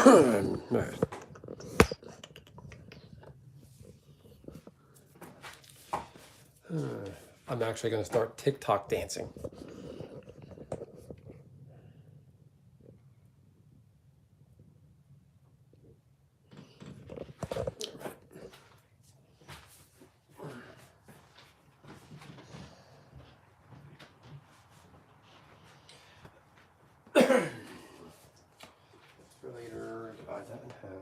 All right. I'm actually going to start TikTok dancing. For later, divide that in half.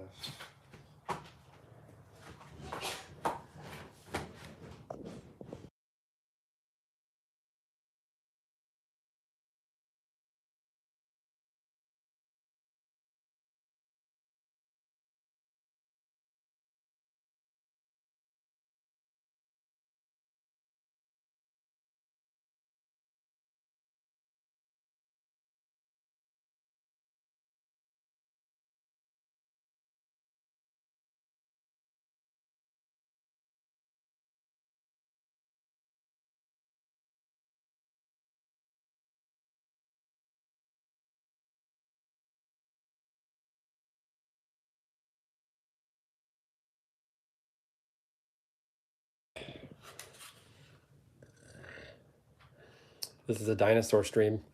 This is a dinosaur stream.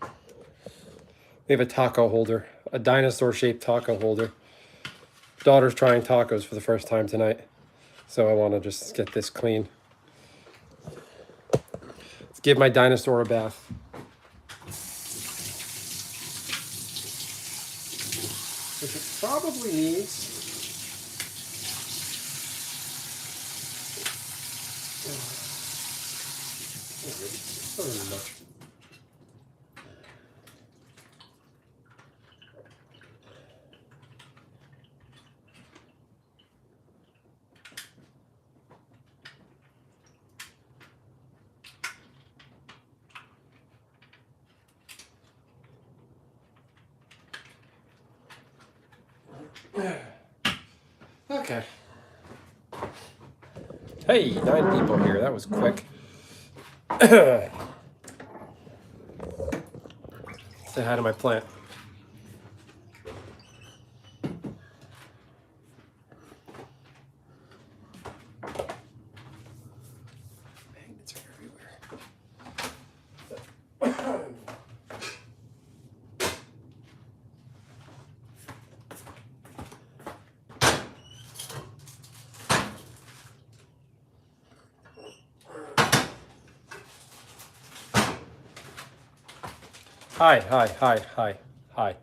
We have a taco holder, a dinosaur-shaped taco holder. Daughter's trying tacos for the first time tonight, so I want to just get this clean. Let's give my dinosaur a bath. Which it probably needs. Much. Okay. Hey, 9 people here. That was quick. Say hi to my plant. Magnets are everywhere. Hi, hi, hi, hi, hi.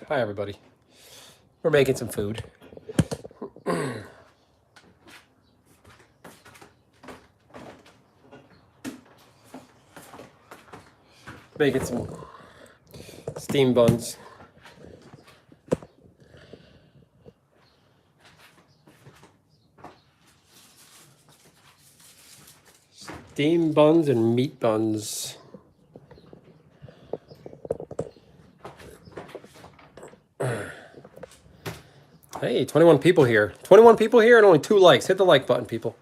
Hi, everybody. We're making some food. Making some steam buns. Steam buns and meat buns. Hey, 21 people here. 21 people here and only 2 likes. Hit the like button, people.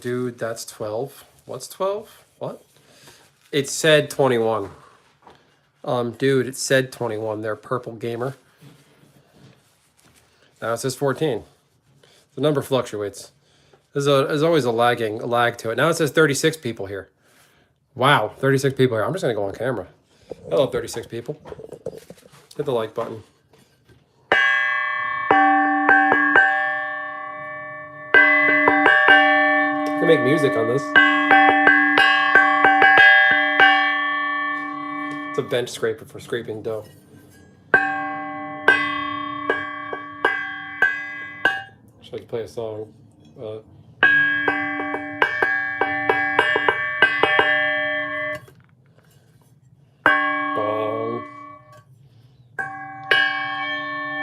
Dude, that's 12. What's 12? What? It said 21. Dude, it said 21. They're purple gamer. Now it says 14. The number fluctuates. There's always a lag to it. Now it says 36 people here. Wow, 36 people here. I'm just gonna go on camera. Hello, 36 people. Hit the like button. I can make music on this. It's a bench scraper for scraping dough. Should I play a song? Bong.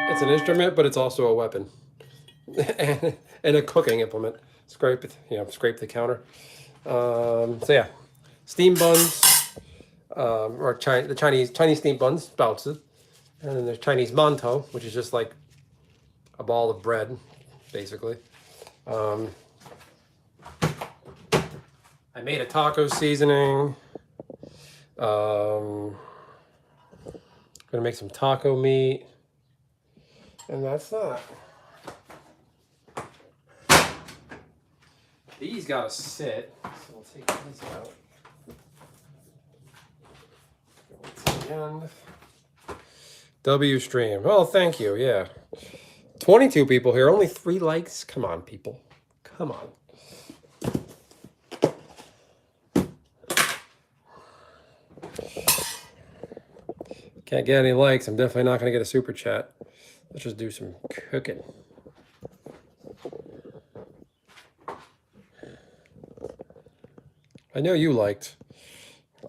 It's an instrument, but it's also a weapon. and a cooking implement. Scrape the counter. So yeah, steam buns, or the Chinese steam buns, baozi, and then there's Chinese mantou, which is just like a ball of bread, basically. I made a taco seasoning. Gonna make some taco meat, and that's that. These gotta sit, so we'll take these out. Go to the end. W stream. Oh, thank you. Yeah, 22 people here. Only 3 likes. Come on, people. Come on. Can't get any likes. I'm definitely not gonna get a super chat. Let's just do some cooking. I know you liked.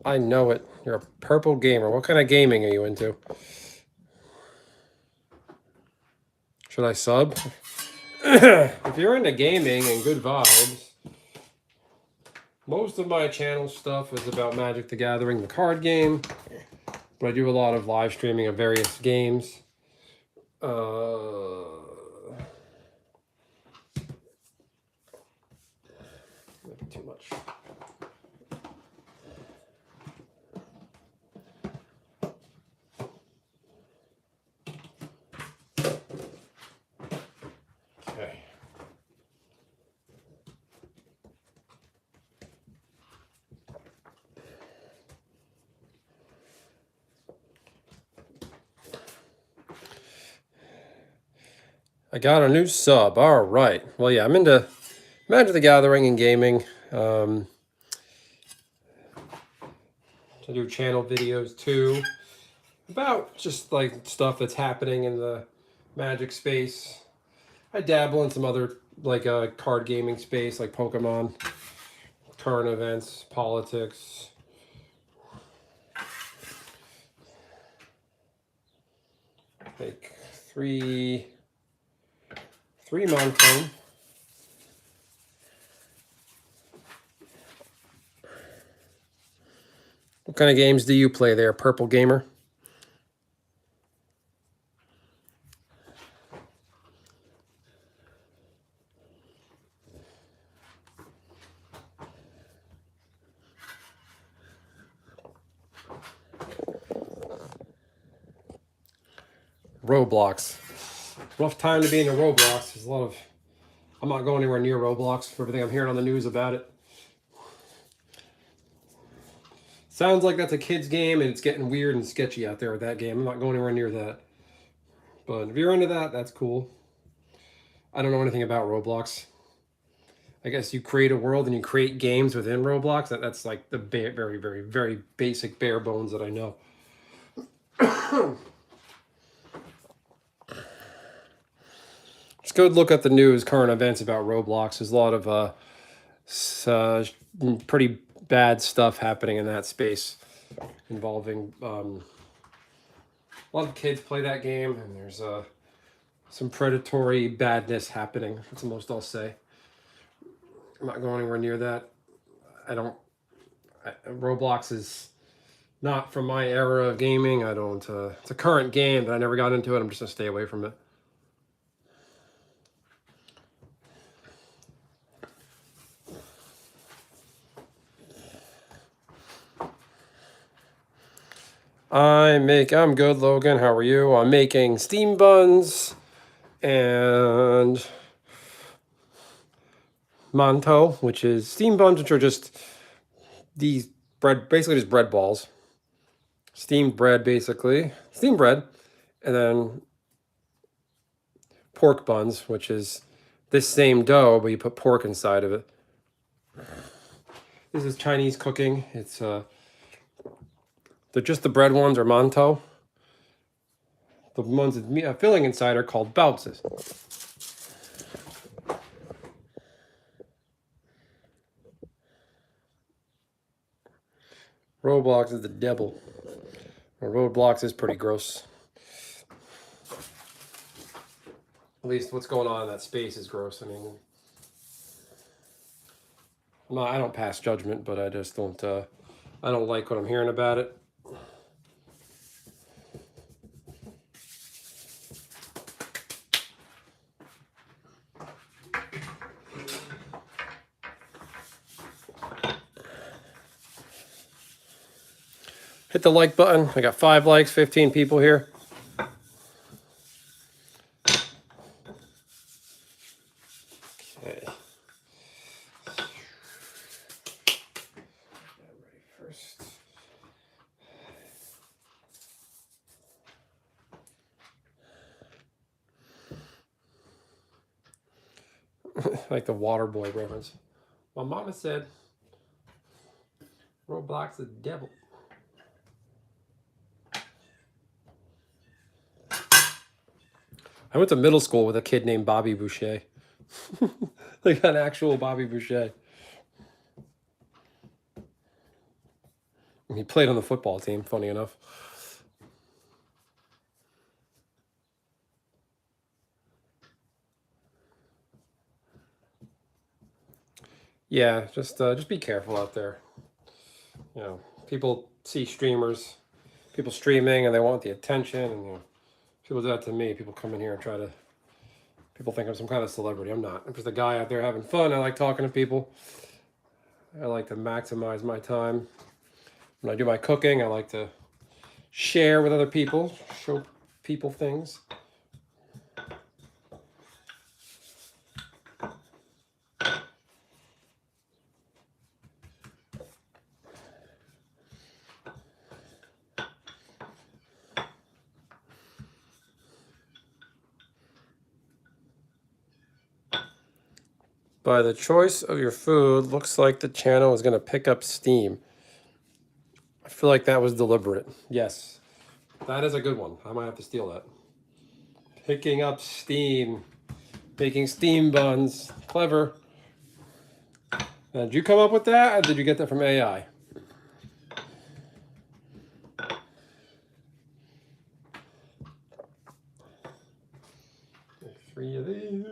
I know it. You're a purple gamer. What kind of gaming are you into? Should I sub? If you're into gaming and good vibes, most of my channel stuff is about Magic the Gathering, the card game. But I do a lot of live streaming of various games. Might be too much. Okay. I got a new sub. All right. Well, yeah, I'm into Magic the Gathering and gaming. To do channel videos too about just like stuff that's happening in the Magic space. I dabble in some other like card gaming space, like Pokemon, current events, politics. Make three monotone. What kind of games do you play there, Purple Gamer? Roblox. Rough time to be in the Roblox. There's a lot of... I'm not going anywhere near Roblox for everything I'm hearing on the news about it. Sounds like that's a kid's game and it's getting weird and sketchy out there with that game. I'm not going anywhere near that. But if you're into that, that's cool. I don't know anything about Roblox. I guess you create a world and you create games within Roblox. That's like the very, very, very basic bare bones that I know. Just go look at the news, current events about Roblox. There's a lot of pretty bad stuff happening in that space involving a lot of kids play that game, and there's some predatory badness happening. That's the most I'll say. I'm not going anywhere near that. Roblox is not from my era of gaming. I don't. It's a current game, but I never got into it. I'm just gonna stay away from it. I'm good, Logan. How are you? I'm making steam buns and manto, which is steam buns, which are just these bread, basically just bread balls. Steamed bread, basically. Steamed bread. And then pork buns, which is this same dough, but you put pork inside of it. This is Chinese cooking. It's they're just the bread ones are mantou. The ones with filling inside are called baozi. Roblox is the devil. Roblox is pretty gross. At least what's going on in that space is gross. I mean, I don't pass judgment, but I just don't. I don't like what I'm hearing about it. Hit the like button. I got 5 likes, 15 people here. Okay. Ready first. Like the water boy reference. My mama said, Roblox is the devil. I went to middle school with a kid named Bobby Boucher. Like an actual Bobby Boucher. He played on the football team, funny enough. Yeah, just be careful out there. You know, people see streamers, people streaming, and they want the attention, and you know, people do that to me. People come in here and try to. People think I'm some kind of celebrity. I'm not. I'm just a guy out there having fun. I like talking to people. I like to maximize my time. When I do my cooking, I like to share with other people, show people things. By the choice of your food, looks like the channel is going to pick up steam. I feel like that was deliberate. Yes, that is a good one. I might have to steal that. Picking up steam, making steam buns. Clever. Now, did you come up with that, or did you get that from AI? Three of these.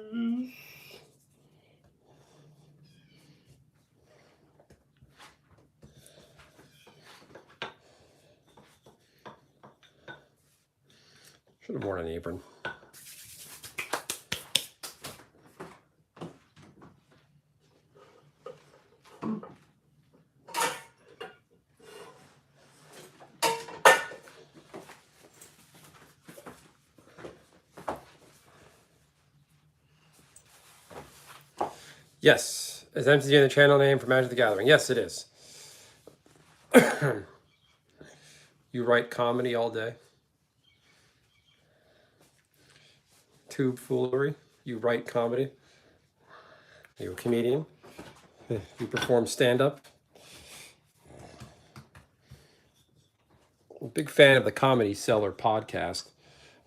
Should have worn an apron. Yes. Is MTG the channel name for Magic the Gathering? Yes, it is. You write comedy all day? Tube foolery? You write comedy? Are you a comedian? You perform stand-up? I'm a big fan of the Comedy Cellar podcast.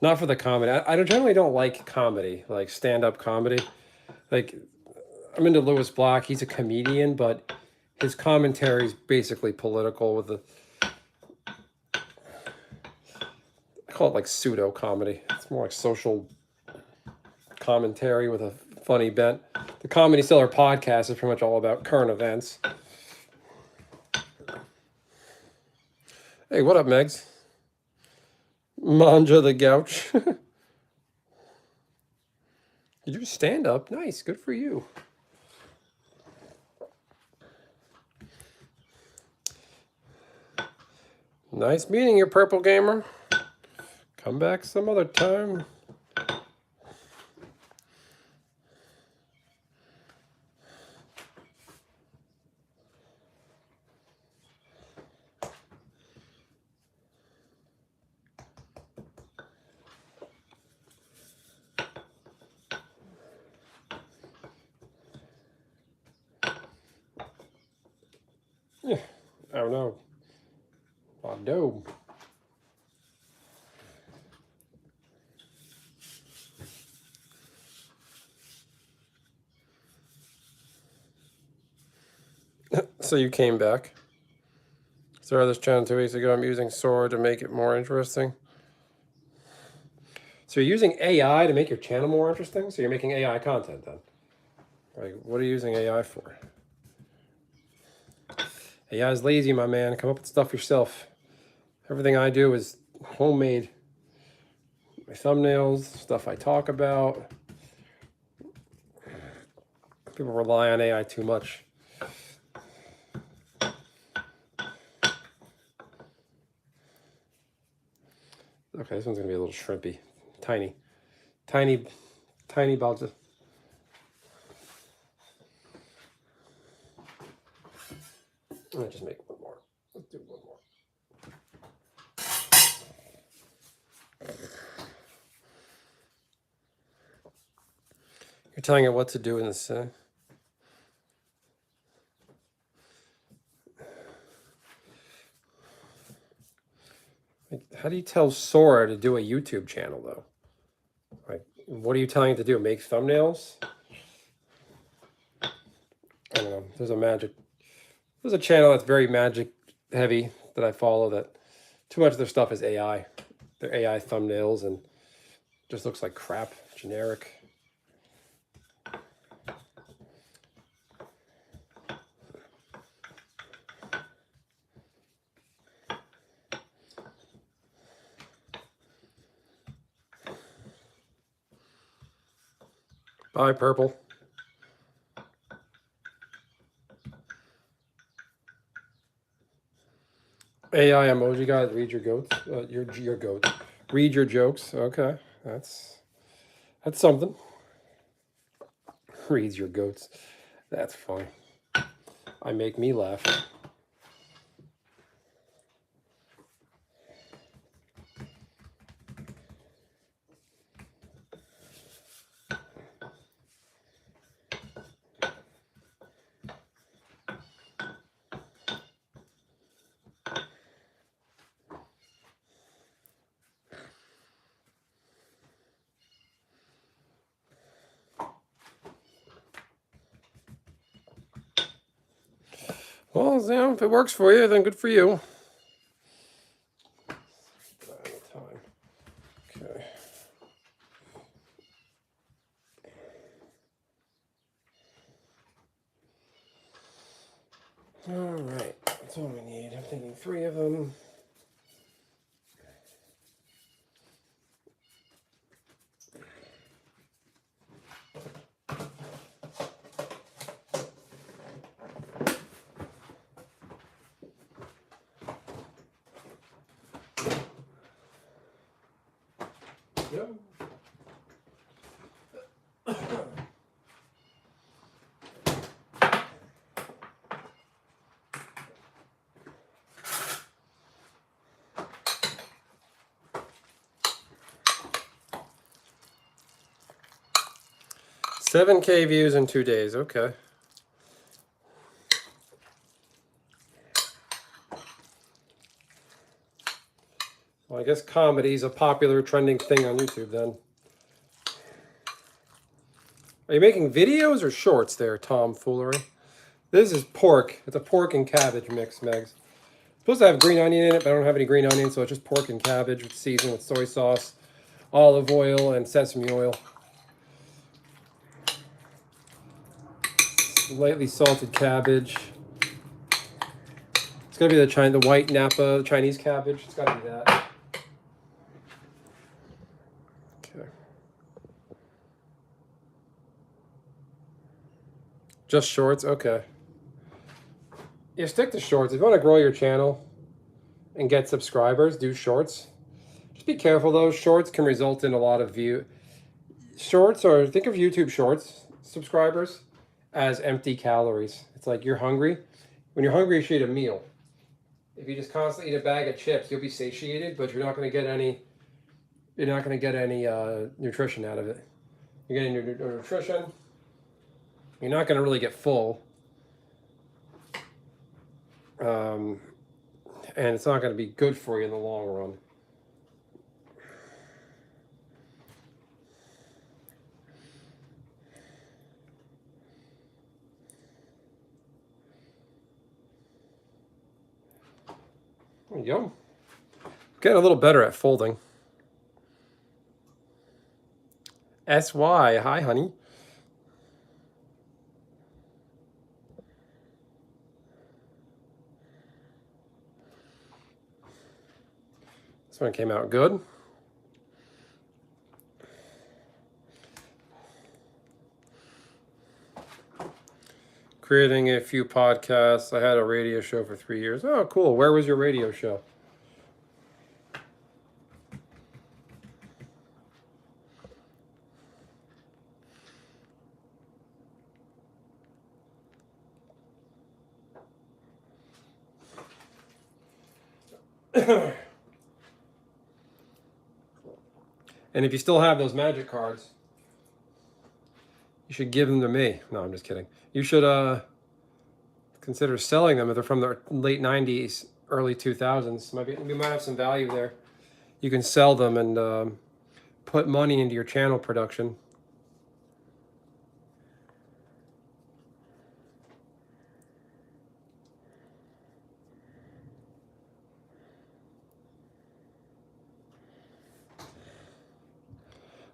Not for the comedy. I generally don't like comedy, like stand-up comedy. Like, I'm into Lewis Black. He's a comedian, but his commentary is basically political with the... I call it like pseudo comedy. It's more like social commentary with a funny bent. The Comedy Cellar podcast is pretty much all about current events. Hey, what up, Megs? Manja the Gouch. Did you stand up? Nice, good for you. Nice meeting you, Purple Gamer. Come back some other time. Yeah, I don't know. I do. So you came back. Started this channel 2 weeks ago. I'm using Sword to make it more interesting. So you're using AI to make your channel more interesting? So you're making AI content then? Like, what are you using AI for? AI is lazy, my man. Come up with stuff yourself. Everything I do is homemade. My thumbnails, stuff I talk about. People rely on AI too much. Okay, this one's gonna be a little shrimpy. Tiny balls. I'm gonna just make one more. Let's do one more. You're telling it what to do in this. How do you tell Sora to do a YouTube channel though? Like, what are you telling it to do? Make thumbnails? I don't know. There's a channel that's very magic heavy that I follow that too much of their stuff is AI. They're AI thumbnails and just looks like crap, generic. Bye, Purple. AI emoji guys, read your goats. Your goats. Read your jokes. Okay, that's something. Reads your goats. That's funny. I make me laugh. Well, you know, if it works for you, then good for you. Okay. All right, that's all we need. I'm thinking 3 of them. Yep. $7K views in 2 days. Okay. Well, I guess comedy is a popular trending thing on YouTube then. Are you making videos or shorts there, Tom Foolery? This is pork. It's a pork and cabbage mix, Megs. Supposed to have green onion in it, but I don't have any green onion, so it's just pork and cabbage with seasoned with soy sauce, olive oil, and sesame oil. Lightly salted cabbage. It's gonna be the white Napa Chinese cabbage. It's gotta be that. Okay. Just shorts, okay. You stick to shorts. If you want to grow your channel and get subscribers, do shorts. Just be careful though. Shorts can result in a lot of view. Shorts, or think of YouTube shorts subscribers as empty calories. It's like you're hungry. When you're hungry, you should eat a meal. If you just constantly eat a bag of chips, you'll be satiated, but you're not going to get any. You're not going to get any nutrition out of it. You're getting your nutrition. You're not going to really get full. And it's not going to be good for you in the long run. There you go. Getting a little better at folding. SY, hi honey. This one came out good. Creating a few podcasts. I had a radio show for 3 years. Oh, cool. Where was your radio show? And if you still have those magic cards, you should give them to me. No, I'm just kidding. You should consider selling them if they're from the late 90s, early 2000s. We might have some value there. You can sell them and put money into your channel production.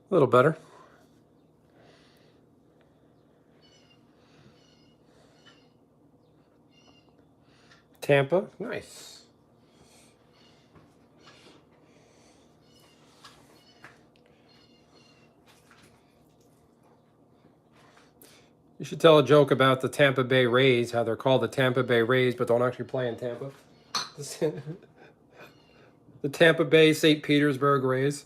A little better. Tampa, nice. You should tell a joke about the Tampa Bay Rays, how they're called the Tampa Bay Rays, but don't actually play in Tampa. The Tampa Bay St. Petersburg Rays.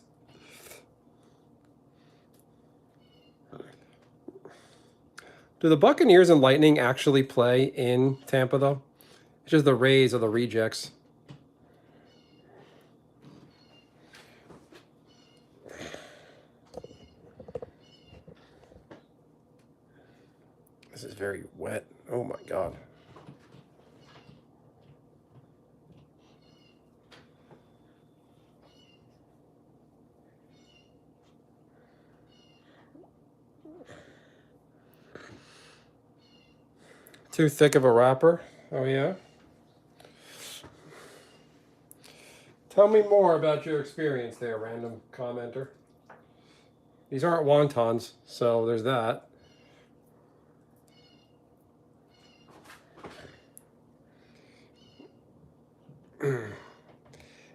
Do the Buccaneers and Lightning actually play in Tampa, though? It's just the Rays or the rejects. This is very wet. Oh, my God. Too thick of a wrapper? Oh, yeah? Tell me more about your experience there, random commenter. These aren't wontons, so there's that.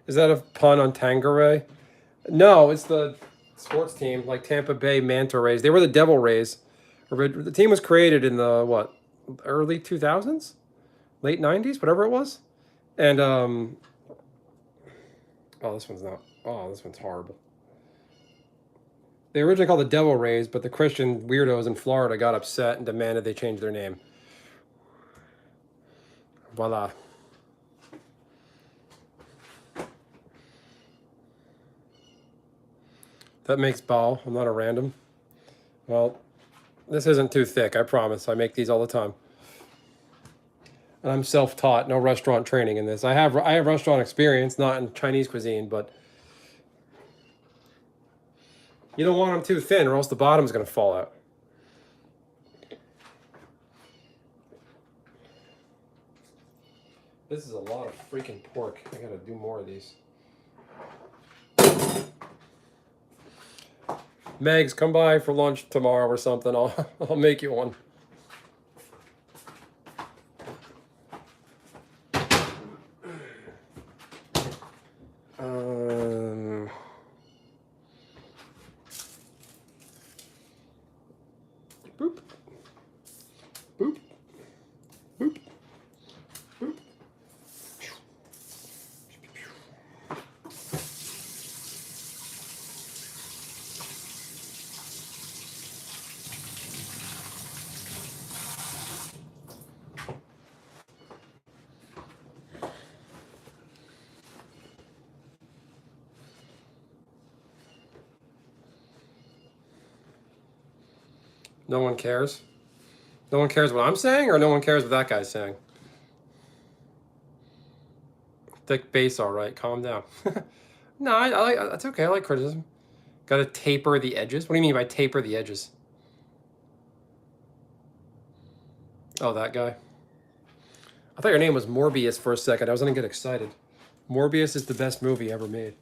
Is that a pun on Tanqueray? No, it's the sports team, like Tampa Bay Manta Rays. They were the Devil Rays. The team was created in the, what, early 2000s? Late 90s, whatever it was? And, oh, this one's not, oh, this one's horrible. They were originally called the Devil Rays, but the Christian weirdos in Florida got upset and demanded they change their name. Voila. That makes ball. I'm not a random. Well, this isn't too thick, I promise. I make these all the time. And I'm self-taught, no restaurant training in this. I have restaurant experience, not in Chinese cuisine, but you don't want them too thin or else the bottom's going to fall out. This is a lot of freaking pork. I got to do more of these. Megs, come by for lunch tomorrow or something. I'll make you one. Boop. Boop. Boop. Boop. No one cares? No one cares what I'm saying, or no one cares what that guy's saying? Thick base, all right. Calm down. No, I like that's okay. I like criticism. Got to taper the edges. What do you mean by taper the edges? Oh, that guy. I thought your name was Morbius for a second. I was gonna get excited. Morbius is the best movie ever made.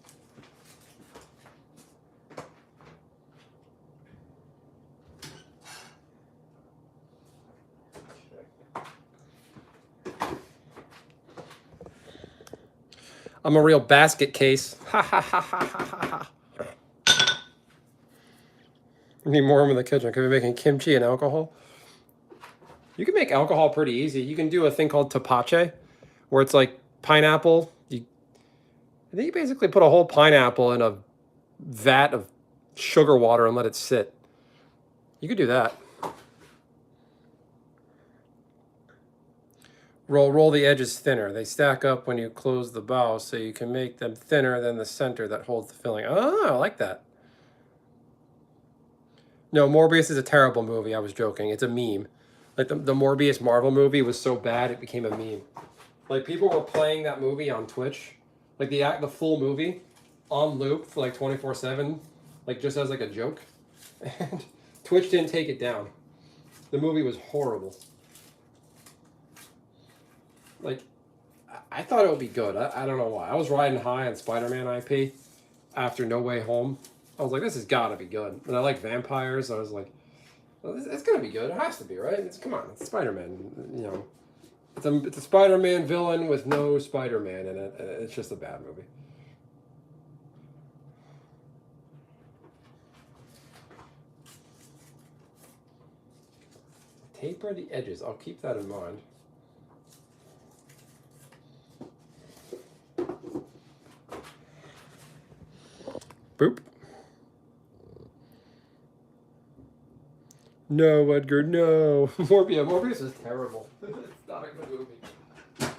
I'm a real basket case. Ha ha ha ha ha ha. We need more room in the kitchen. Could be making kimchi and alcohol. You can make alcohol pretty easy. You can do a thing called tapache, where it's like pineapple. I think you basically put a whole pineapple in a vat of sugar water and let it sit. You could do that. Roll the edges thinner. They stack up when you close the bow, so you can make them thinner than the center that holds the filling. Oh, I like that. No, Morbius is a terrible movie. I was joking. It's a meme. Like the Morbius Marvel movie was so bad it became a meme. Like people were playing that movie on Twitch, like the full movie, on loop for like 24/7, like just as like a joke, and Twitch didn't take it down. The movie was horrible. Like, I thought it would be good. I don't know why. I was riding high on Spider-Man IP after No Way Home. I was like, this has got to be good. And I like vampires. I was like, well, it's gonna be good. It has to be, right? Come on, it's Spider-Man. You know, it's a Spider-Man villain with no Spider-Man in it. It's just a bad movie. Taper the edges. I'll keep that in mind. Boop. No, Edgar, no. Morbius is terrible. It's not a good movie. What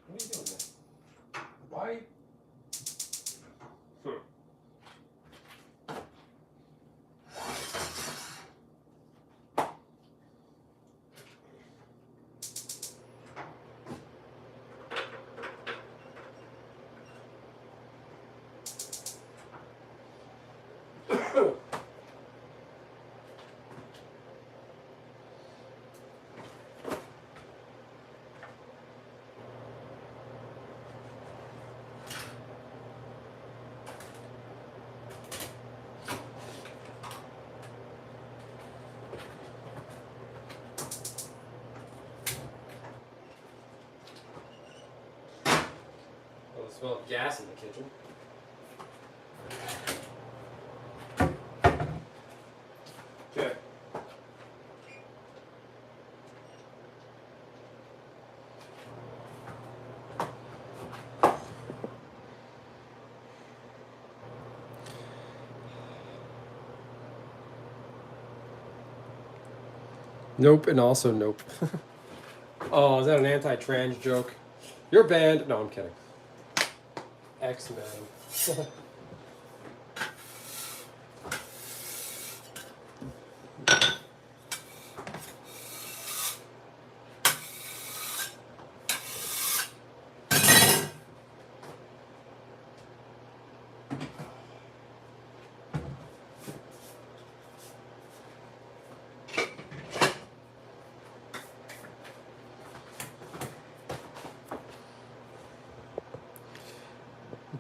are you doing there? Why? I smell gas in the kitchen. Okay. Nope, and also nope. Oh, is that an anti-trans joke? You're banned. No, I'm kidding. X-Men.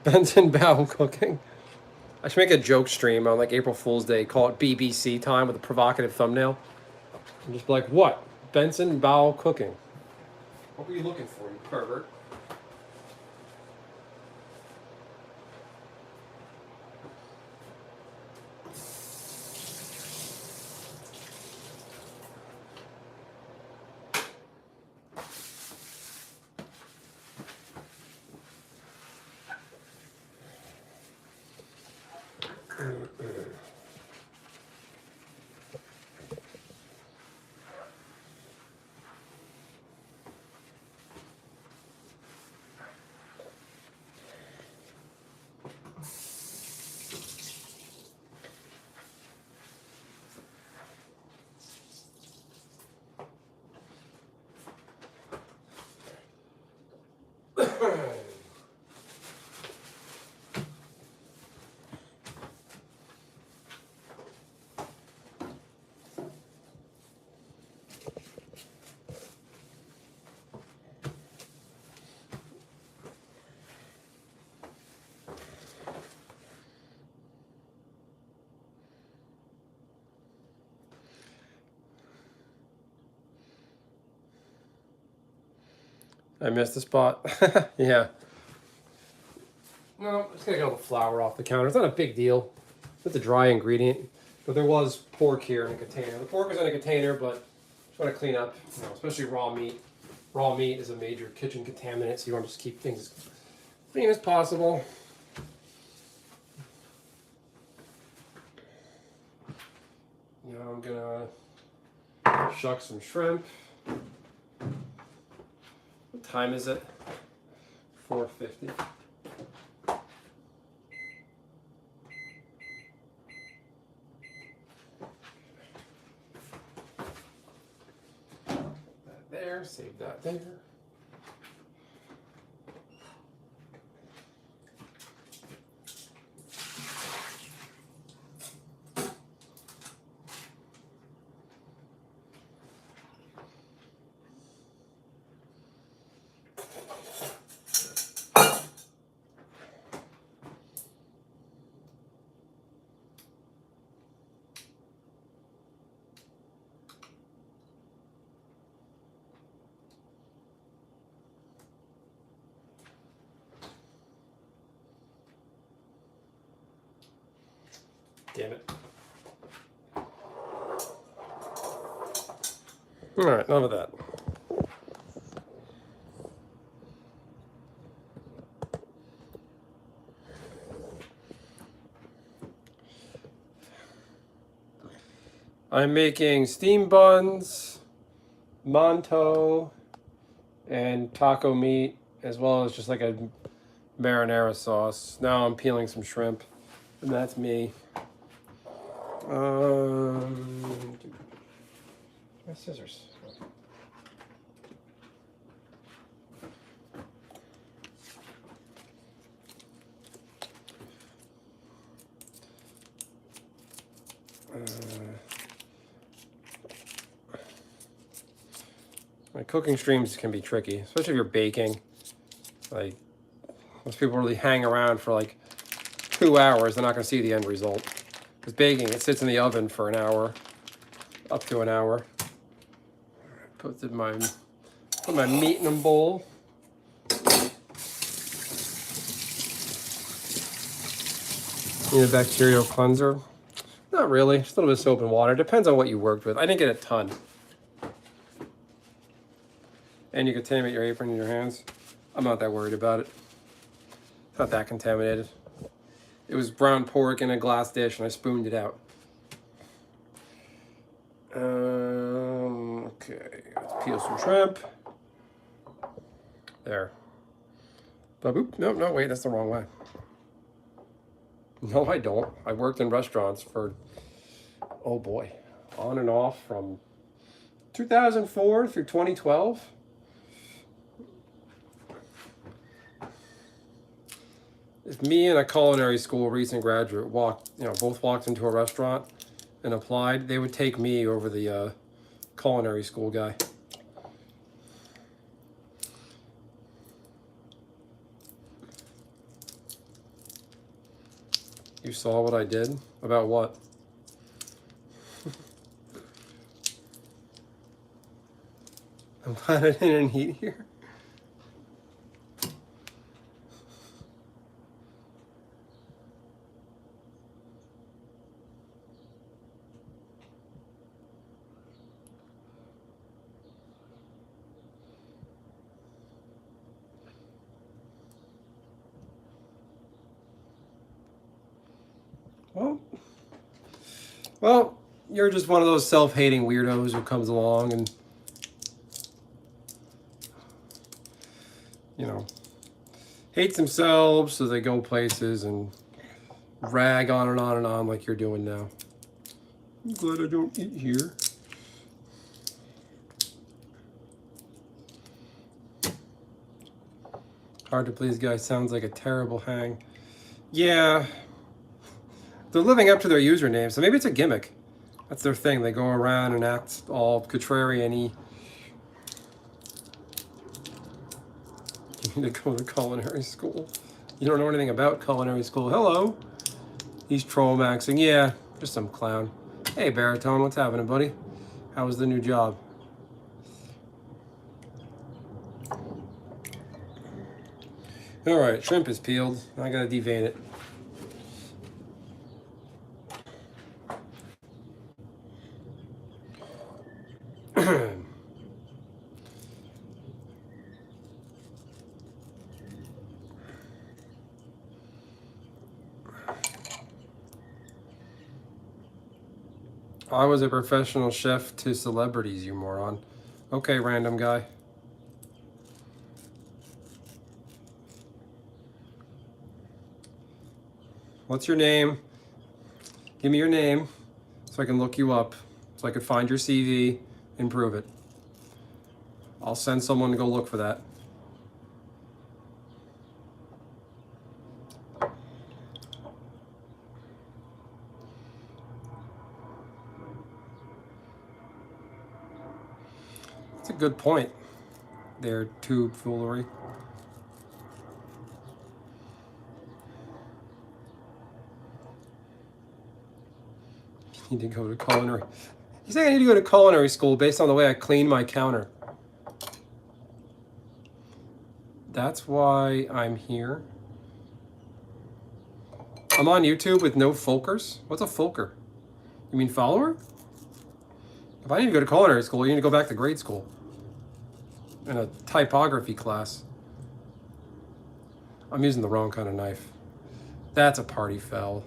Benson Bow cooking. I should make a joke stream on like April Fool's Day, call it BBC time with a provocative thumbnail. And just be like, what? Benson Bow cooking. What were you looking for, you pervert? I missed the spot. Yeah. No, I'm just gonna get all the flour off the counter. It's not a big deal. It's a dry ingredient. But there was pork here in a container. The pork was in a container, but just want to clean up, especially raw meat. Raw meat is a major kitchen contaminant, so you want to just keep things as clean as possible. Now I'm gonna shuck some shrimp. What time is it? 4:50. That there, save that there. Damn it. All right, none of that. I'm making steam buns, manto, and taco meat, as well as just like a marinara sauce. Now I'm peeling some shrimp, and that's me. My scissors. My cooking streams can be tricky, especially if you're baking. Like, most people really hang around for like 2 hours. They're not going to see the end result. Because baking, it sits in the oven for an hour, up to an hour. Put my meat in a bowl. Need a bacterial cleanser? Not really. Just a little bit of soap and water. Depends on what you worked with. I didn't get a ton. And you contaminate your apron and your hands. I'm not that worried about it. It's not that contaminated. It was brown pork in a glass dish, and I spooned it out. Okay, let's peel some shrimp. There. Ba-boop. No, wait, that's the wrong way. No, I don't. I worked in restaurants for, oh boy, on and off from 2004 through 2012. If me and a culinary school recent graduate both walked into a restaurant and applied, they would take me over the culinary school guy. You saw what I did? About what? I'm glad I didn't eat here. Well, you're just one of those self-hating weirdos who comes along and, you know, hates themselves, so they go places and rag on and on and on like you're doing now. I'm glad I don't eat here. Hard to please guy sounds like a terrible hang. Yeah. They're living up to their username, so maybe it's a gimmick. That's their thing. They go around and act all contrarian-y. You need to go to culinary school. You don't know anything about culinary school. Hello. He's troll maxing. Yeah, just some clown. Hey, Baritone, what's happening, buddy? How was the new job? All right, shrimp is peeled. I gotta devein it. I was a professional chef to celebrities, you moron. Okay, random guy. What's your name? Give me your name so I can look you up, so I can find your CV and prove it. I'll send someone to go look for that. That's a good point there, tube foolery. You need to go to culinary. You say I need to go to culinary school based on the way I clean my counter. That's why I'm here. I'm on YouTube with no folkers. What's a folker? You mean follower? If I need to go to culinary school, you need to go back to grade school. In a typography class. I'm using the wrong kind of knife. That's a party foul.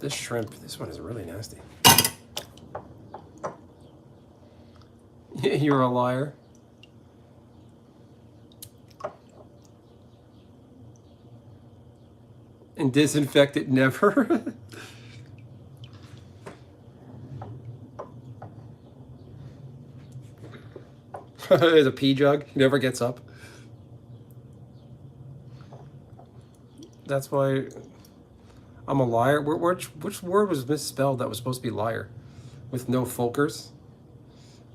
This shrimp, this one is really nasty. You're a liar. And disinfect it never. There's a pee jug. He never gets up. That's why I'm a liar. Which word was misspelled that was supposed to be liar? With no folkers?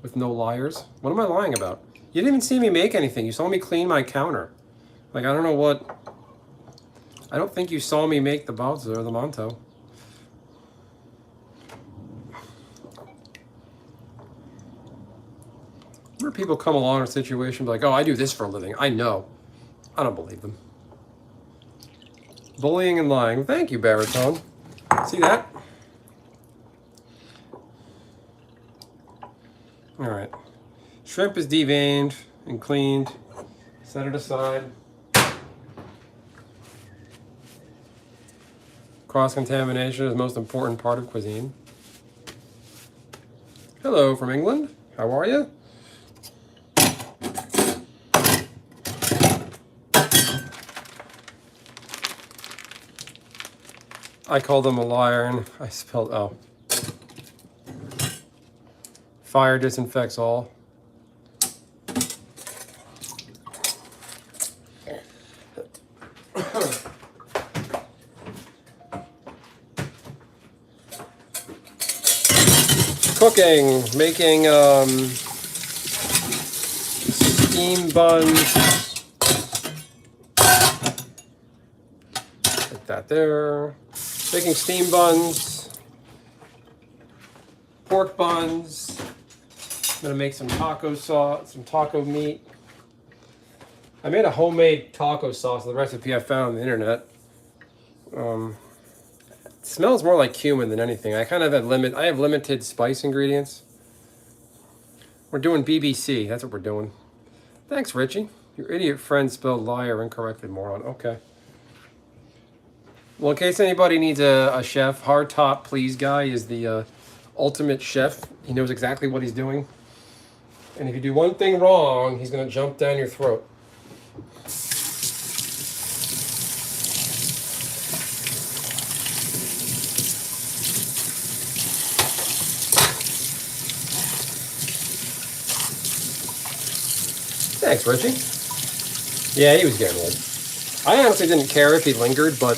With no liars? What am I lying about? You didn't even see me make anything. You saw me clean my counter. Like, I don't know what... I don't think you saw me make the balza or the manto. Where people come along in a situation like, oh, I do this for a living. I know. I don't believe them. Bullying and lying. Thank you, Baritone. See that? All right. Shrimp is deveined and cleaned. Set it aside. Cross-contamination is the most important part of cuisine. Hello from England. How are you? I called him a liar and I spelled, oh. Fire disinfects all. Cooking, making steam buns. Put that there. Making steam buns, pork buns, I'm gonna make some taco sauce, some taco meat. I made a homemade taco sauce, the recipe I found on the internet. It smells more like cumin than anything. I kind of have limited spice ingredients. We're doing BBC, that's what we're doing. Thanks, Richie. Your idiot friend spelled liar incorrectly, moron. Okay. Well, in case anybody needs a chef, Hard Top Please Guy is the ultimate chef. He knows exactly what he's doing. And if you do one thing wrong, he's going to jump down your throat. Thanks, Richie. Yeah, he was getting old. I honestly didn't care if he lingered, but...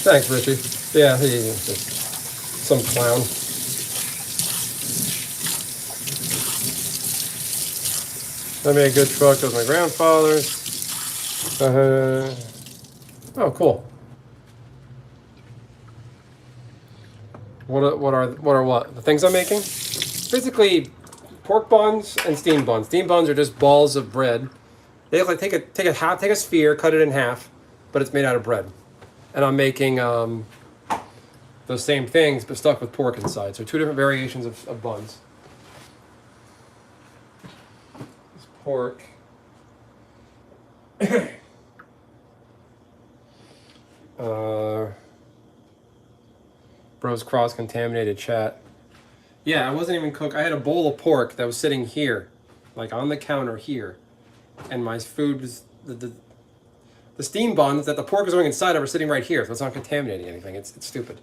Thanks, Richie. Yeah, he's just some clown. I made a good truck with my grandfather's. Oh, cool. What are the things I'm making? Basically, pork buns and steamed buns. Steamed buns are just balls of bread. They look like take a sphere, cut it in half, but it's made out of bread. And I'm making those same things, but stuck with pork inside. So 2 different variations of buns. This pork. Bros cross-contaminated chat. Yeah, I wasn't even cooked. I had a bowl of pork that was sitting here, like on the counter here. And my food was, the steam buns that the pork was going inside of are sitting right here, so it's not contaminating anything. It's stupid.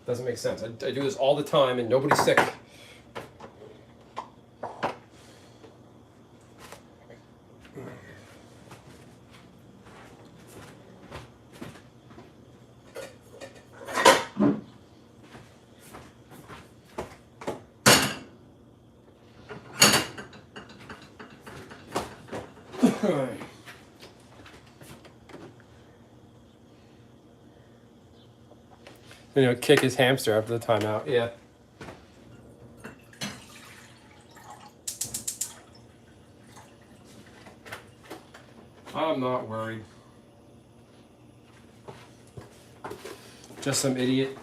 Doesn't make sense. I do this all the time and nobody's sick. You know, kick his hamster after the timeout. Yeah. I'm not worried. Just some idiot.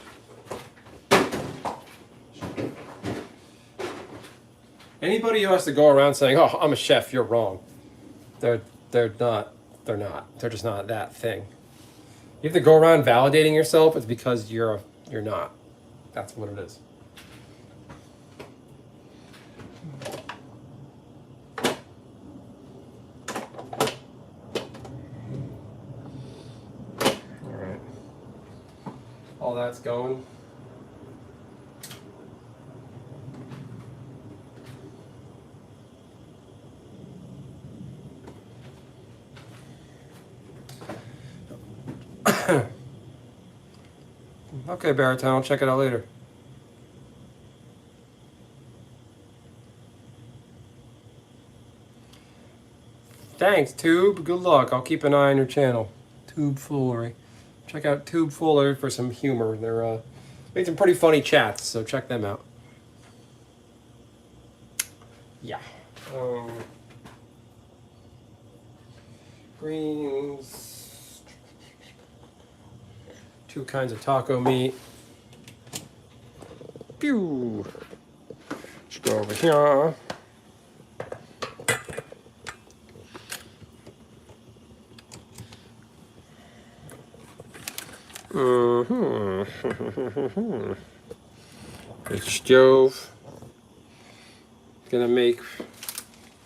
Anybody who has to go around saying, "Oh, I'm a chef," you're wrong. They're not. They're not. They're just not that thing. You have to go around validating yourself. It's because you're not. That's what it is. All right. All that's going. Okay, Baritone, I'll check it out later. Thanks, Tube. Good luck. I'll keep an eye on your channel. Tube Foolery. Check out Tube Foolery for some humor. They're made some pretty funny chats, so check them out. Yeah. Greens. 2 kinds of taco meat. Pew. Let's go over here. The stove. Gonna make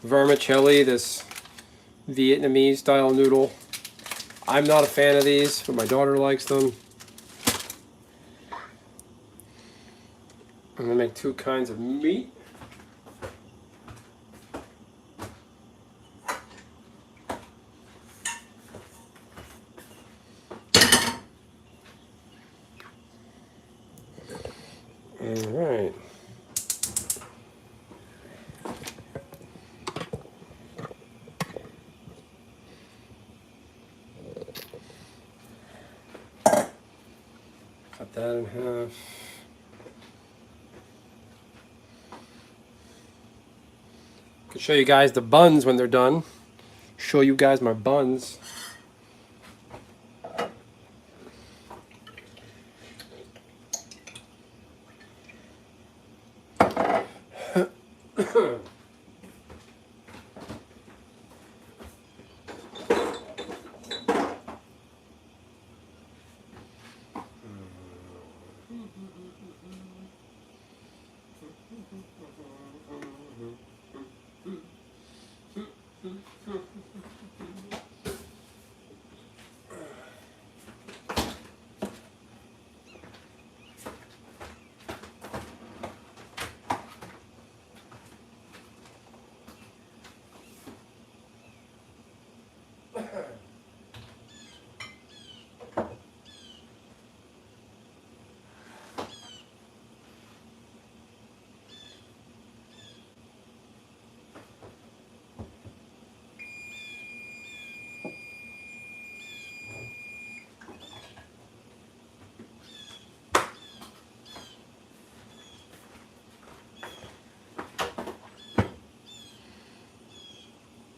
vermicelli, this Vietnamese style noodle. I'm not a fan of these, but my daughter likes them. I'm gonna make 2 kinds of meat. All right. Cut that in half. Could show you guys the buns when they're done. Show you guys my buns.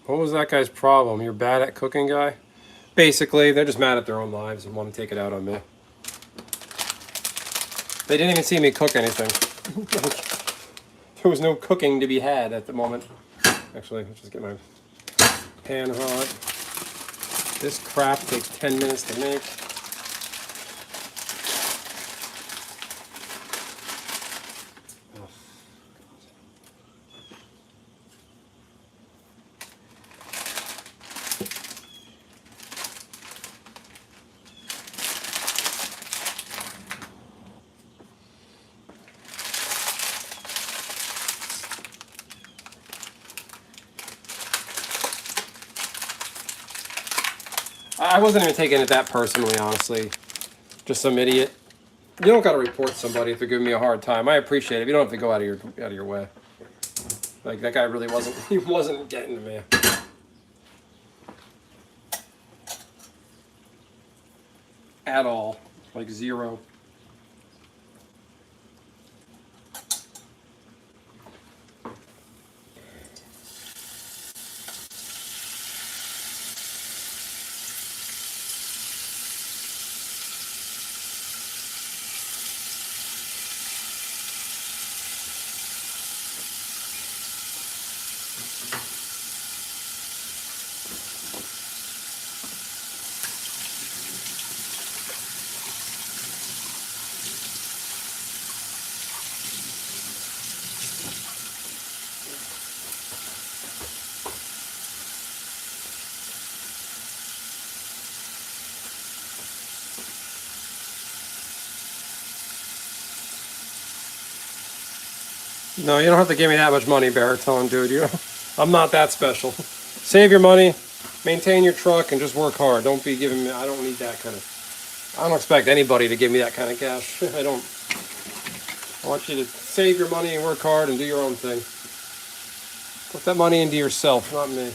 What was that guy's problem? You're bad at cooking, guy? Basically, they're just mad at their own lives and want to take it out on me. They didn't even see me cook anything. There was no cooking to be had at the moment. Actually, let's just get my pan hot. This crap takes 10 minutes to make. I wasn't even taking it that personally, honestly. Just some idiot. You don't got to report somebody if they're giving me a hard time. I appreciate it. You don't have to go out of your way. Like, that guy really wasn't. He wasn't getting to me. At all. Like, zero. No, you don't have to give me that much money, Baritone, dude. You know, I'm not that special. Save your money, maintain your truck, and just work hard. Don't be giving me. I don't need that kind of. I don't expect anybody to give me that kind of cash. I don't. I want you to save your money and work hard and do your own thing. Put that money into yourself, not me.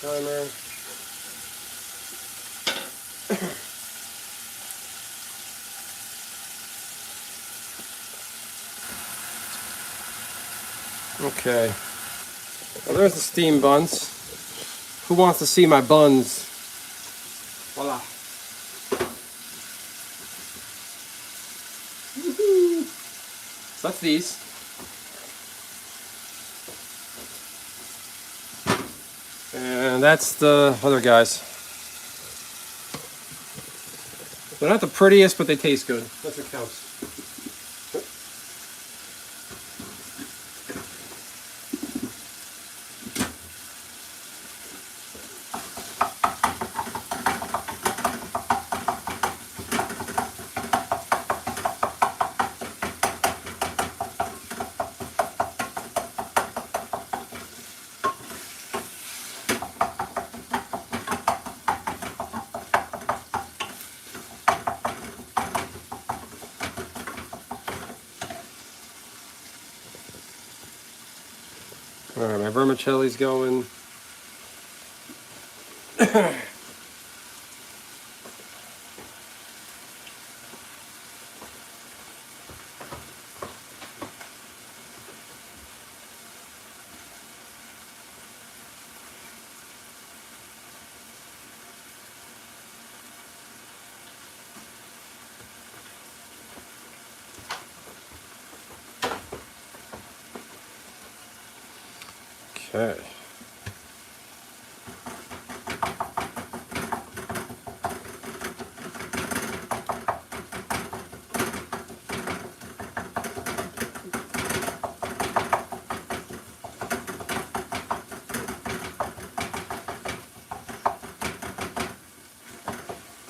Timer. Okay. Well, there's the steam buns. Who wants to see my buns? Voila. So that's these. And that's the other guys. They're not the prettiest, but they taste good. That's what counts. All right, my vermicelli's going. Okay.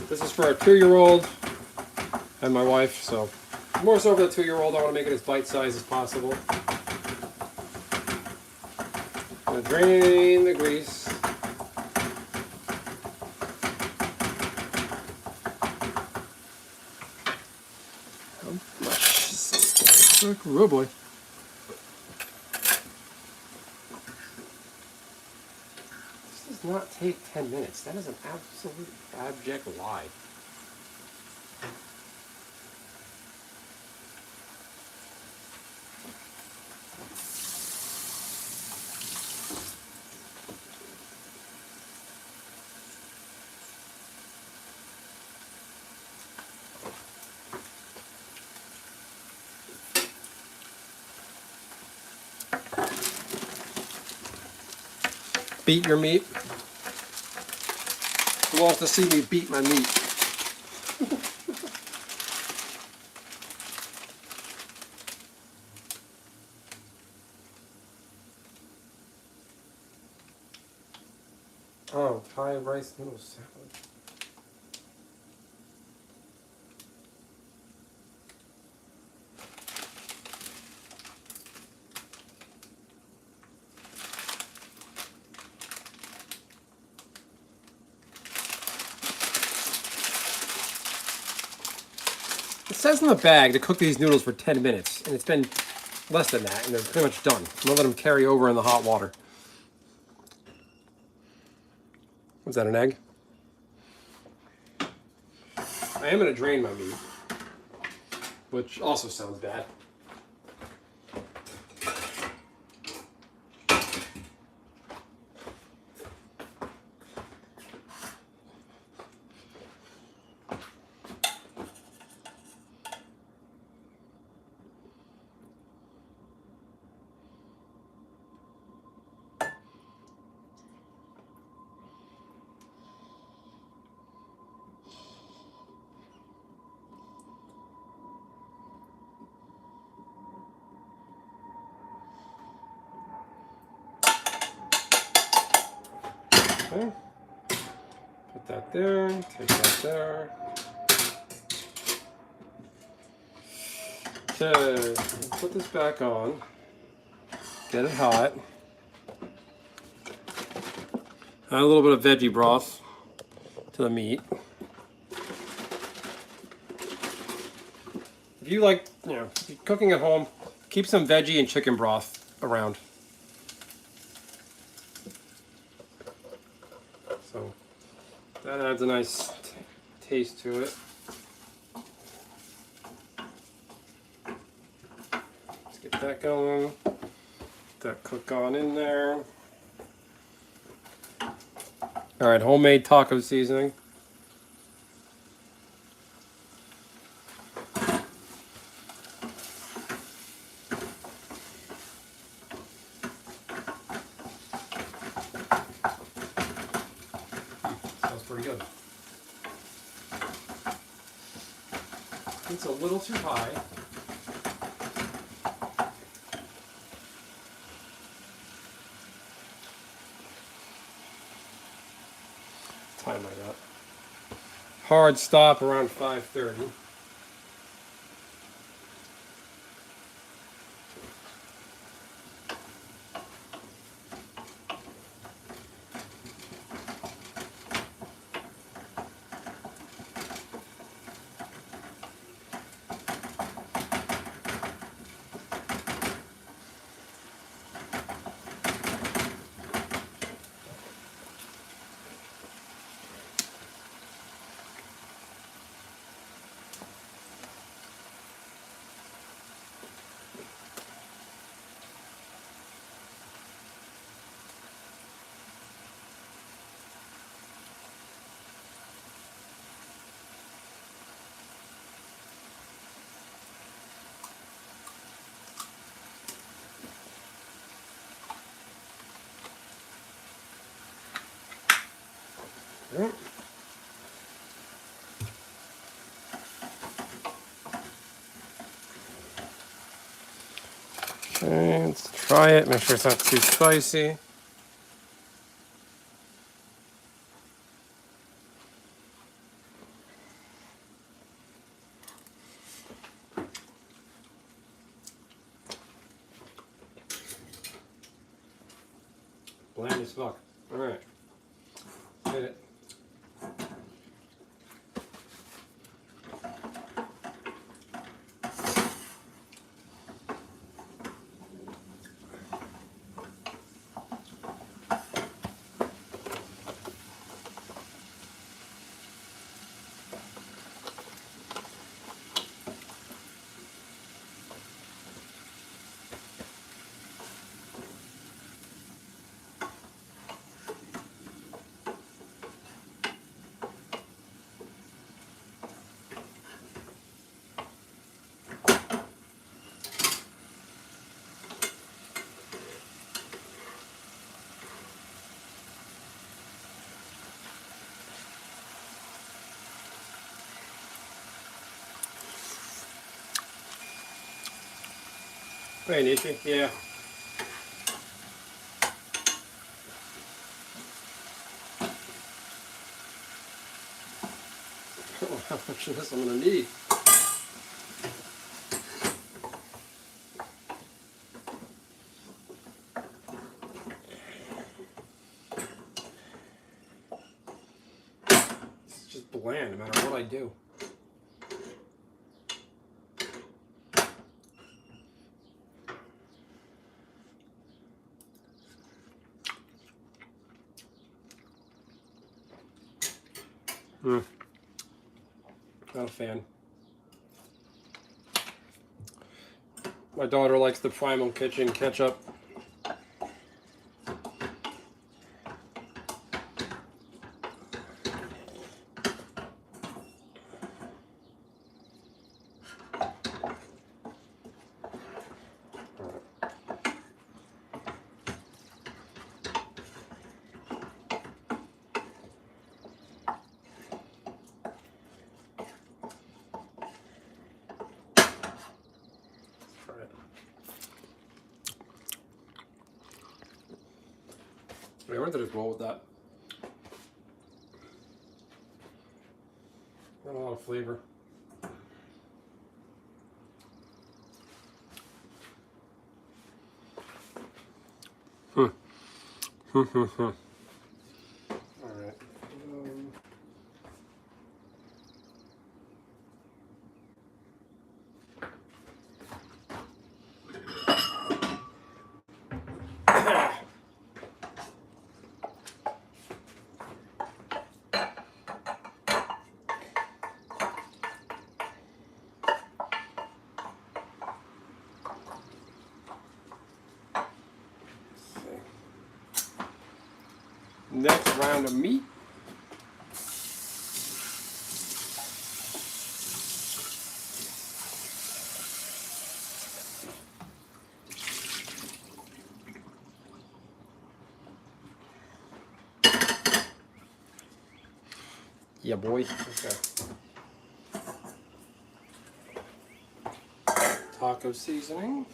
This is for a 2-year-old and my wife, so more so for the 2-year-old. I want to make it as bite-sized as possible. I'm going to drain the grease. How much is this? Oh boy. This does not take 10 minutes. That is an absolute abject lie. Beat your meat. Who wants to see me beat my meat? Oh, Thai rice noodle salad. It says in the bag to cook these noodles for 10 minutes, and it's been less than that, and they're pretty much done. I'm gonna let them carry over in the hot water. Was that an egg? I am gonna drain my meat, which also sounds bad. Okay. Put that there, take that there. Okay, put this back on. Get it hot. Add a little bit of veggie broth to the meat. If you like, if you're cooking at home, keep some veggie and chicken broth around. So that adds a nice taste to it. Let's get that going. Get that cook on in there. All right, homemade taco seasoning. Sounds pretty good. It's a little too high. Time I got. Hard stop around 5:30. Right. Okay, let's try it. Make sure it's not too spicy. Bland as fuck. All right. Hit it. Very neat. Yeah. I don't know how much of this I'm going to need. It's just bland no matter what I do. Not a fan. My daughter likes the Primal Kitchen ketchup. I wonder if there's roll with that. Not a lot of flavor. All right. Next round of meat. Yeah, boy. Okay. Taco seasoning.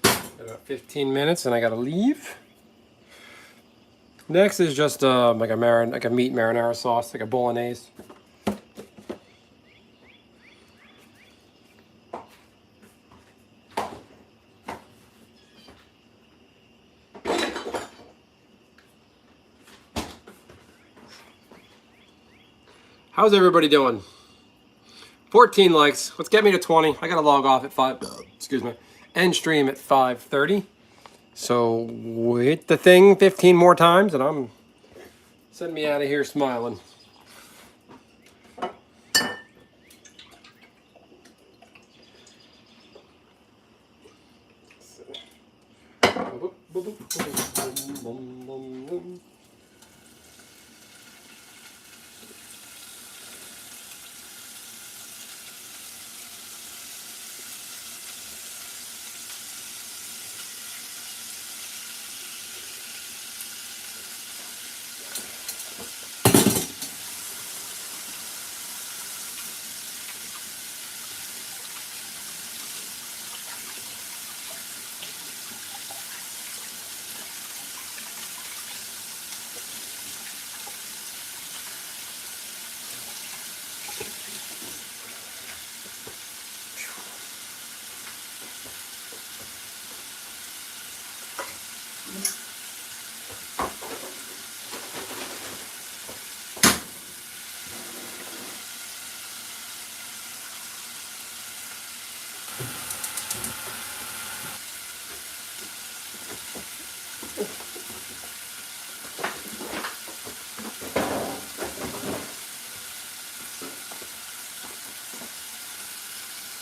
Got about 15 minutes and I gotta leave. Next is just like a meat marinara sauce, like a bolognese. How's everybody doing? 14 likes. Let's get me to 20. I gotta log off at 5. Excuse me. End stream at 5:30. So hit the thing 15 more times, and I'm send me out of here smiling.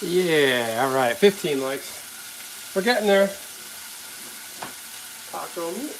Yeah, all right, 15 likes. We're getting there. Taco meat.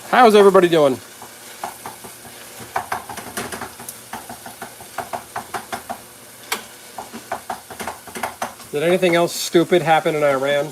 How's everybody doing? Did anything else stupid happen in Iran?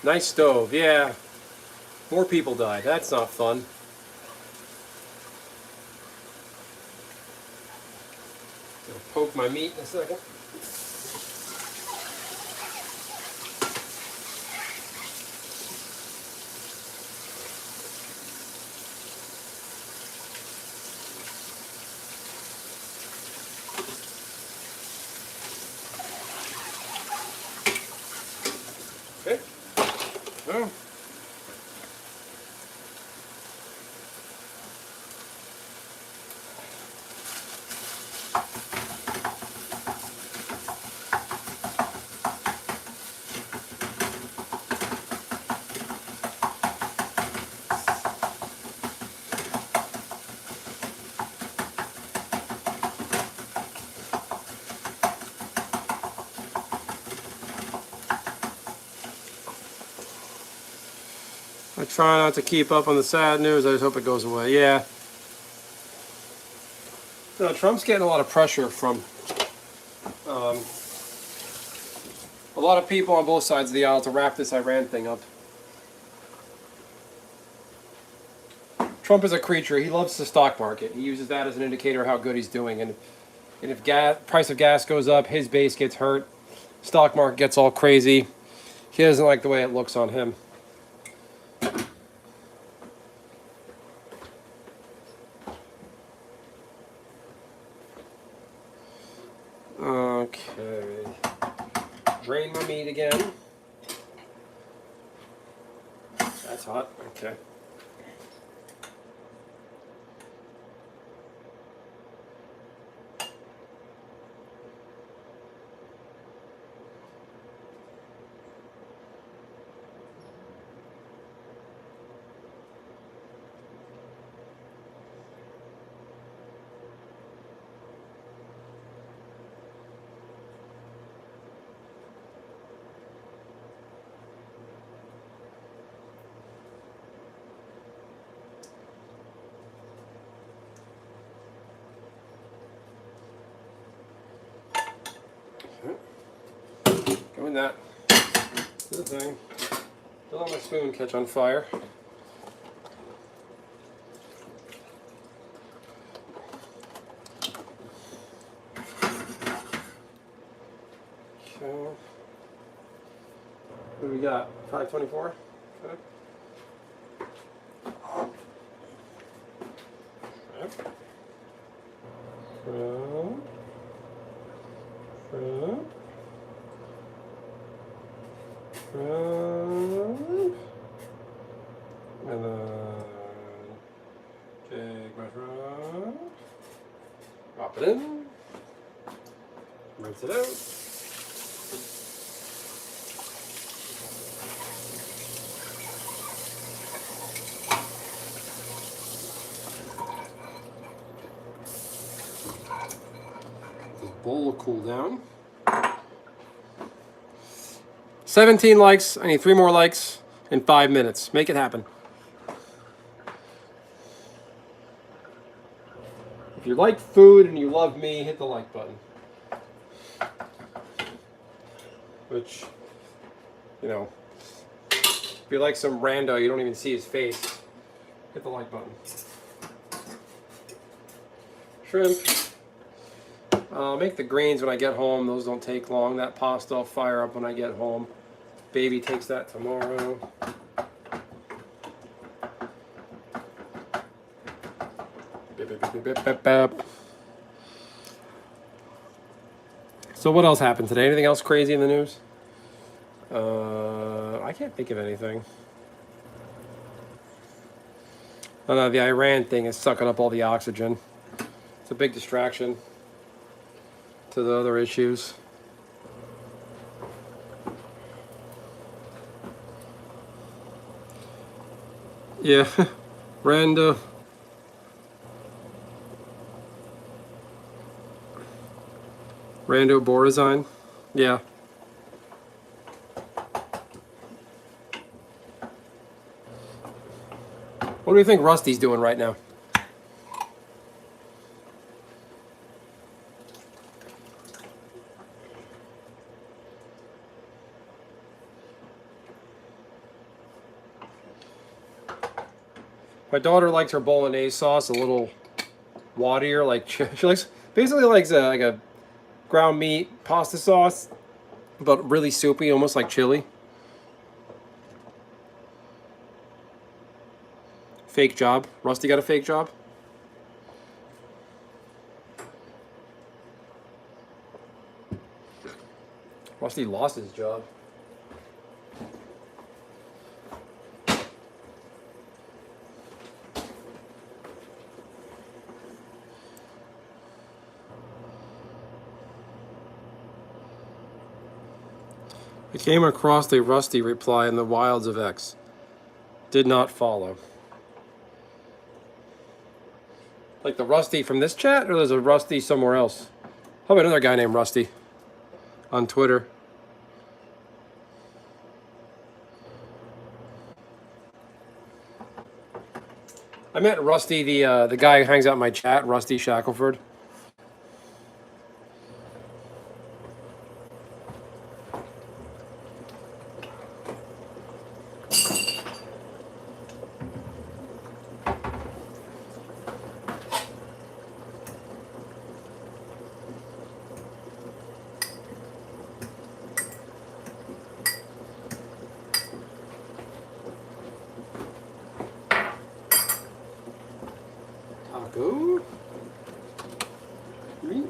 Nice stove, yeah. More people died. That's not fun. I'll poke my meat in a second. Okay. Oh. I try not to keep up on the sad news. I just hope it goes away. Yeah. No, Trump's getting a lot of pressure from a lot of people on both sides of the aisle to wrap this Iran thing up. Trump is a creature. He loves the stock market. He uses that as an indicator of how good he's doing. And if price of gas goes up, his base gets hurt. Stock market gets all crazy. He doesn't like the way it looks on him. Okay. Drain my meat again. That's hot. Okay. Doing that. Good thing. Don't let my spoon catch on fire. Okay. What do we got? 524? Okay. Yep. Shrimp. Shrimp. Shrimp. And then take my shrimp. Drop it in. Rinse it out. Bowl will cool down. 17 likes. I need 3 more likes in 5 minutes. Make it happen. If you like food and you love me, hit the like button. Which, you know, if you like some rando, you don't even see his face, hit the like button. Shrimp. I'll make the greens when I get home. Those don't take long. That pasta I'll fire up when I get home. Baby takes that tomorrow. So what else happened today? Anything else crazy in the news? I can't think of anything. Oh no, the Iran thing is sucking up all the oxygen. It's a big distraction to the other issues. Yeah, Rando. Rando Borazine. Yeah. What do you think Rusty's doing right now? My daughter likes her bolognese sauce a little waterier, like she likes basically likes like a ground meat pasta sauce, but really soupy, almost like chili. Fake job. Rusty got a fake job. Rusty lost his job. I came across a Rusty reply in the wilds of X. Did not follow. Like the Rusty from this chat, or there's a Rusty somewhere else? How about another guy named Rusty on Twitter? I met Rusty, the guy who hangs out in my chat, Rusty Shackelford. Taco. Meat.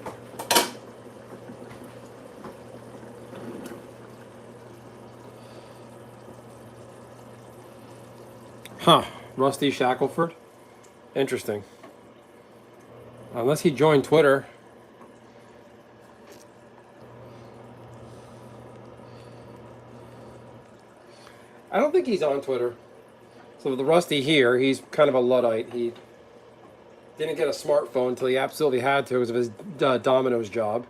Huh. Rusty Shackelford. Interesting. Unless he joined Twitter. I don't think he's on Twitter. So the Rusty here, he's kind of a Luddite. He didn't get a smartphone until he absolutely had to because of his Domino's job.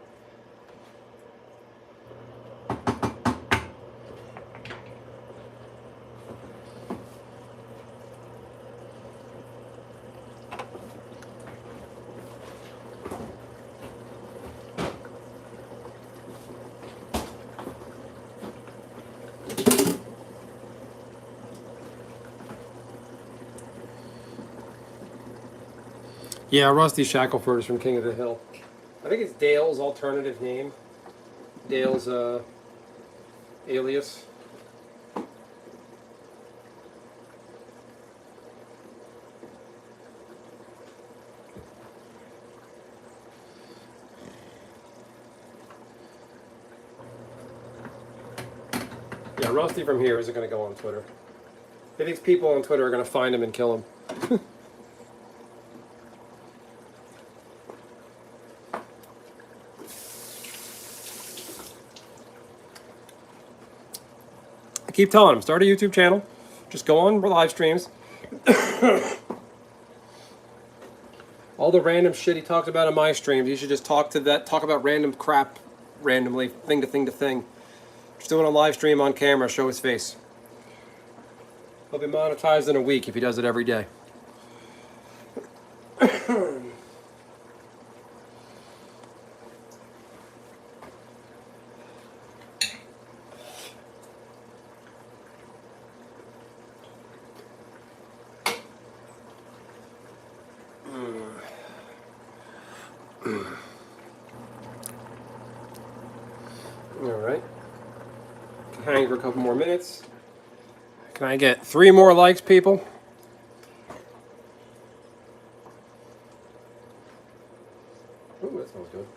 Yeah, Rusty Shackelford is from King of the Hill. I think it's Dale's alternative name. Dale's alias. Yeah, Rusty from here isn't going to go on Twitter. He thinks people on Twitter are going to find him and kill him. I keep telling him, start a YouTube channel. Just go on live streams. All the random shit he talked about in my streams, you should just talk about random crap randomly, thing to thing to thing. Just doing a live stream on camera, show his face. He'll be monetized in a week if he does it every day. Alright. Hang for a couple more minutes. Can I get 3 more likes, people? Ooh, that smells good.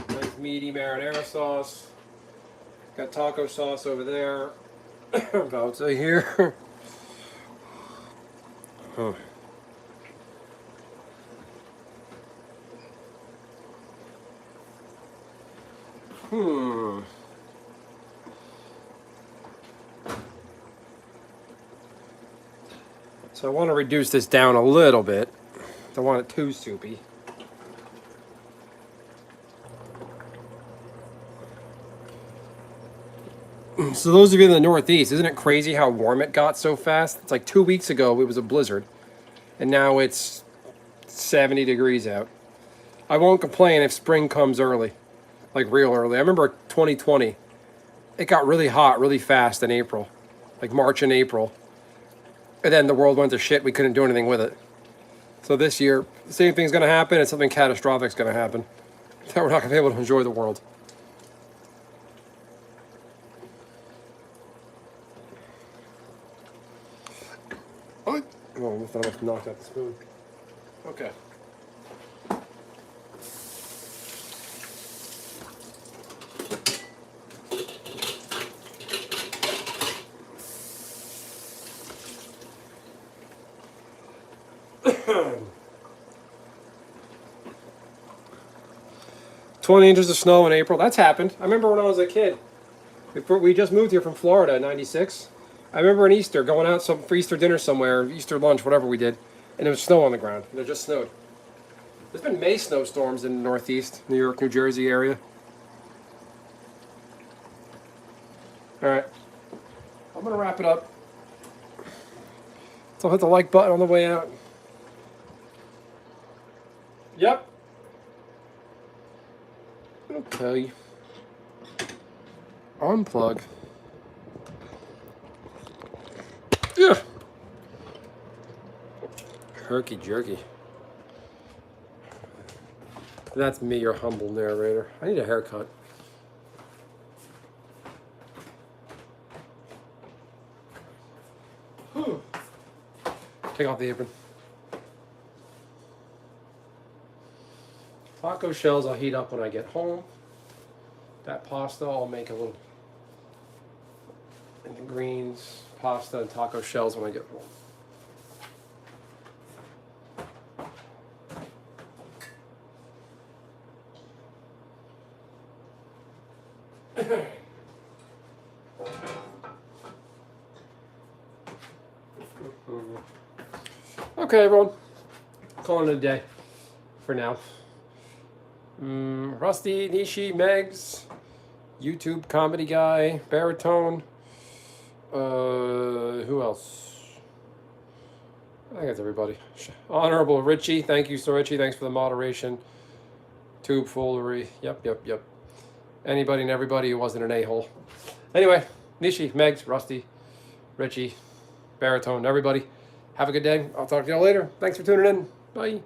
Nice meaty marinara sauce. Got taco sauce over there. About to here. Huh. So I want to reduce this down a little bit. Don't want it too soupy. So those of you in the Northeast, isn't it crazy how warm it got so fast? It's like 2 weeks ago it was a blizzard, and now it's 70 degrees out. I won't complain if spring comes early, like real early. I remember 2020, it got really hot really fast in April, like March and April. And then the world went to shit, we couldn't do anything with it. So this year, the same thing's gonna happen, and something catastrophic's gonna happen. That we're not gonna be able to enjoy the world. Oh, I thought I knocked out the spoon. Okay. $20 inches of snow in April. That's happened. I remember when I was a kid. We just moved here from Florida in '96. I remember an Easter going out for Easter dinner somewhere, Easter lunch, whatever we did, and there was snow on the ground. It just snowed. There's been May snowstorms in the Northeast, New York, New Jersey area. All right, I'm gonna wrap it up. So I'll hit the like button on the way out. Yep. Okay. Unplug. Yeah. Herky jerky. That's me, your humble narrator. I need a haircut. Take off the apron. Taco shells I'll heat up when I get home. That pasta I'll make a little, and the greens, pasta, and taco shells when I get home. Okay, everyone. Calling it a day for now. Rusty, Nishi, Meggs, YouTube comedy guy, baritone. Who else? I think that's everybody. Honorable Richie, thank you, so Richie. Thanks for the moderation. Tube foolery. Yep. Anybody and everybody who wasn't an a-hole. Anyway, Nishi, Meggs, Rusty, Richie, baritone, everybody. Have a good day. I'll talk to y'all later. Thanks for tuning in. Bye.